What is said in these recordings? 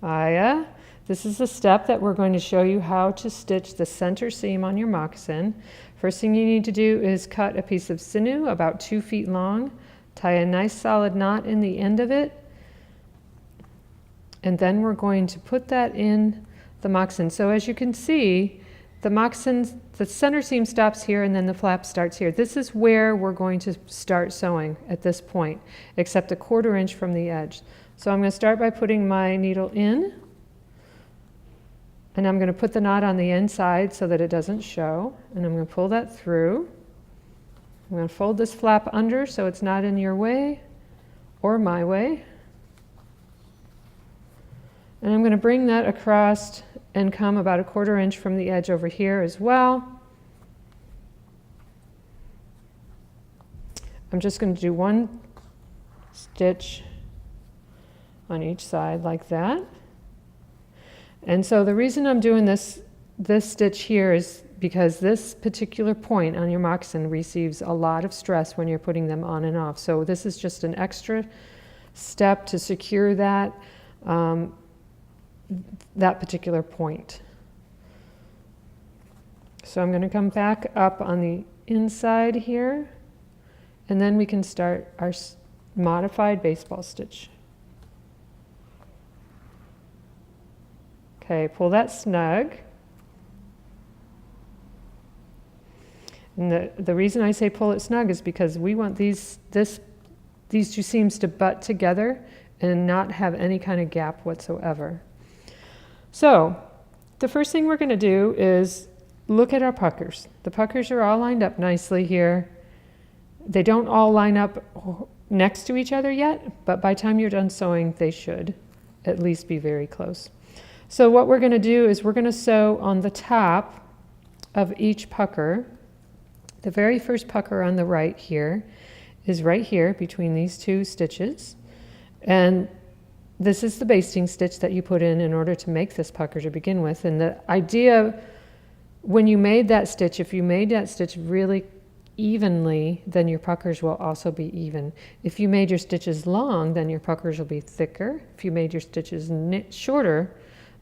Myaamia. This is the step that we're going to show you how to stitch the center seam on your moccasin. First thing you need to do is cut a piece of sinew about 2 feet long, tie a nice solid knot in the end of it, and then we're going to put that in the moccasin. So as you can see, the moccasin, the center seam stops here and then the flap starts here. This is where we're going to start sewing at this point, except 1/4 inch from the edge. So I'm going to start by putting my needle in, and I'm going to put the knot on the inside so that it doesn't show, and I'm going to pull that through. I'm going to fold this flap under so it's not in your way or my way. And I'm going to bring that across and come about 1/4 inch from the edge over here as well. I'm just going to do 1 stitch on each side like that. And so the reason I'm doing this stitch here is because this particular point on your moccasin receives a lot of stress when you're putting them on and off. So this is just an extra step to secure that that particular point. So I'm going to come back up on the inside here, and then we can start our modified baseball stitch. Okay, pull that snug. And the reason I say pull it snug is because we want these two seams to butt together and not have any kind of gap whatsoever. So the first thing we're going to do is look at our puckers. The puckers are all lined up nicely here. They don't all line up next to each other yet, but by the time you're done sewing, they should at least be very close. So what we're going to do is we're going to sew on the top of each pucker. The very first pucker on the right here is right here between these 2 stitches. And this is the basting stitch that you put in order to make this pucker to begin with. And the idea, when you made that stitch, if you made that stitch really evenly, then your puckers will also be even. If you made your stitches long, then your puckers will be thicker. If you made your stitches shorter,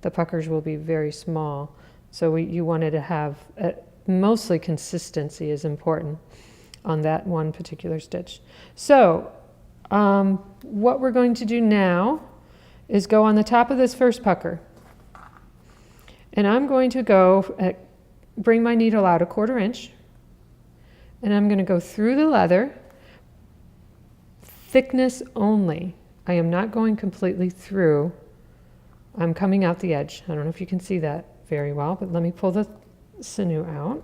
the puckers will be very small. So you wanted to have, mostly consistency is important on that one particular stitch. So what we're going to do now is go on the top of this first pucker. And I'm going to bring my needle out 1/4 inch, and I'm going to go through the leather, thickness only. I am not going completely through. I'm coming out the edge. I don't know if you can see that very well, but let me pull the sinew out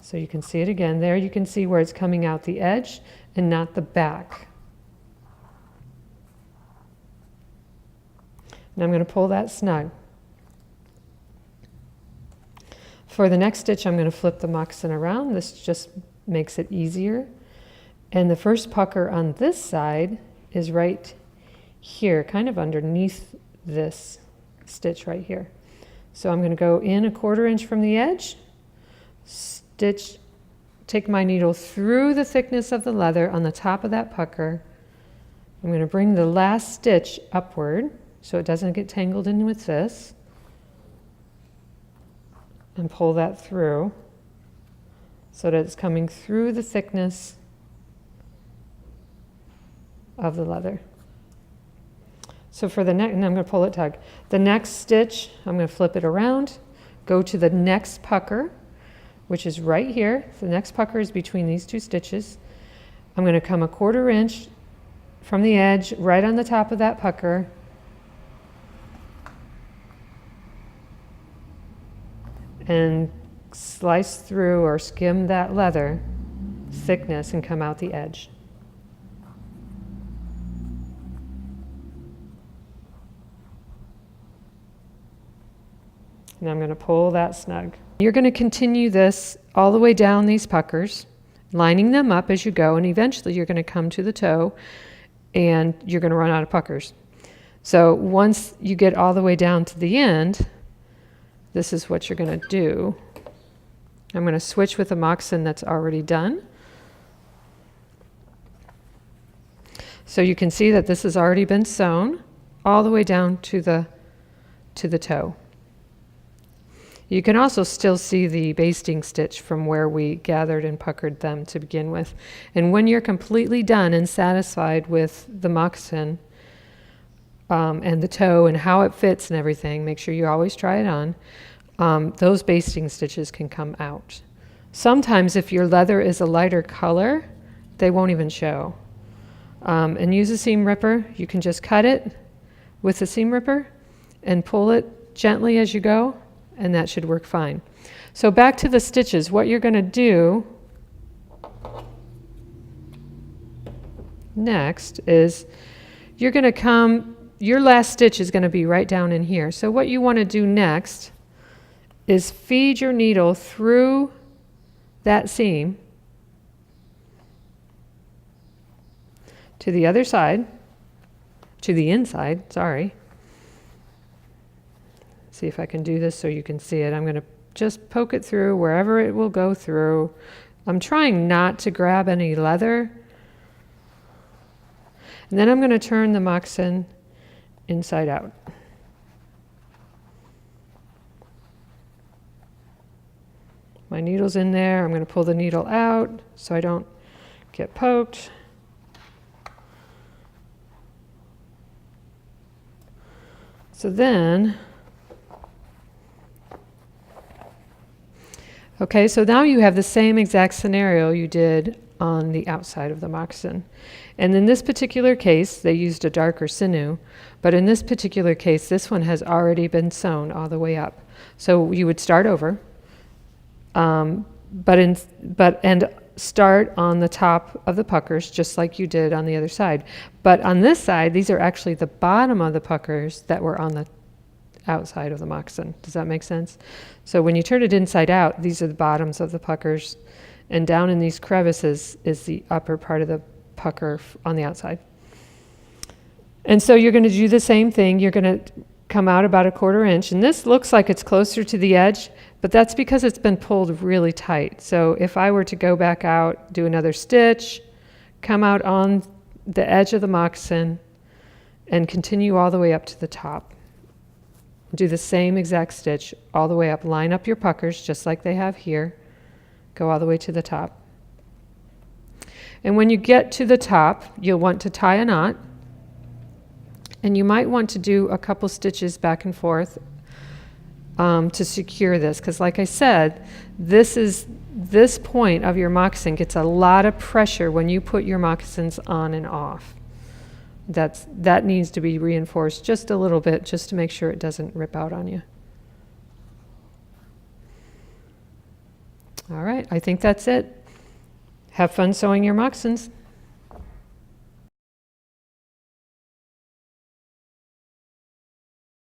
so you can see it again. There you can see where it's coming out the edge and not the back. And I'm going to pull that snug. For the next stitch, I'm going to flip the moccasin around. This just makes it easier. And the first pucker on this side is right here, kind of underneath this stitch right here. So I'm going to go in 1/4 inch from the edge, stitch, take my needle through the thickness of the leather on the top of that pucker. I'm going to bring the last stitch upward so it doesn't get tangled in with this, and pull that through so that it's coming through the thickness of the leather. So for the next, and I'm going to pull it tug. The next stitch, I'm going to flip it around, go to the next pucker, which is right here. The next pucker is between these 2 stitches. I'm going to come 1/4 inch from the edge, right on the top of that pucker, and slice through or skim that leather thickness and come out the edge. And I'm going to pull that snug. You're going to continue this all the way down these puckers, lining them up as you go, and eventually you're going to come to the toe and you're going to run out of puckers. So once you get all the way down to the end, this is what you're going to do. I'm going to switch with a moccasin that's already done. So you can see that this has already been sewn. all the way down to the toe. You can also still see the basting stitch from where we gathered and puckered them to begin with. And when you're completely done and satisfied with the moccasin and the toe and how it fits and everything, make sure you always try it on. Those basting stitches can come out. Sometimes if your leather is a lighter color, they won't even show. And use a seam ripper. You can just cut it with the seam ripper and pull it gently as you go, and that should work fine. So back to the stitches. What you're going to do next is you're going to come, your last stitch is going to be right down in here. So what you want to do next is feed your needle through that seam to the other side, to the inside, sorry. See if I can do this so you can see it. I'm going to just poke it through wherever it will go through. I'm trying not to grab any leather. And then I'm going to turn the moccasin inside out. My needle's in there. I'm going to pull the needle out so I don't get poked. So then, okay, so now you have the same exact scenario you did on the outside of the moccasin. And in this particular case, they used a darker sinew, but in this particular case, this one has already been sewn all the way up. So you would start over, and start on the top of the puckers, just like you did on the other side. But on this side, these are actually the bottom of the puckers that were on the outside of the moccasin. Does that make sense? So when you turn it inside out, these are the bottoms of the puckers, and down in these crevices is the upper part of the pucker on the outside. And so you're going to do the same thing. You're going to come out about 1/4 inch, and this looks like it's closer to the edge, but that's because it's been pulled really tight. So if I were to go back out, do another stitch, come out on the edge of the moccasin, and continue all the way up to the top. Do the same exact stitch all the way up. Line up your puckers just like they have here. Go all the way to the top. And when you get to the top, you'll want to tie a knot. And you might want to do a couple stitches back and forth to secure this, because like I said, this point of your moccasin gets a lot of pressure when you put your moccasins on and off. That needs to be reinforced just a little bit, just to make sure it doesn't rip out on you. All right, I think that's it. Have fun sewing your moccasins.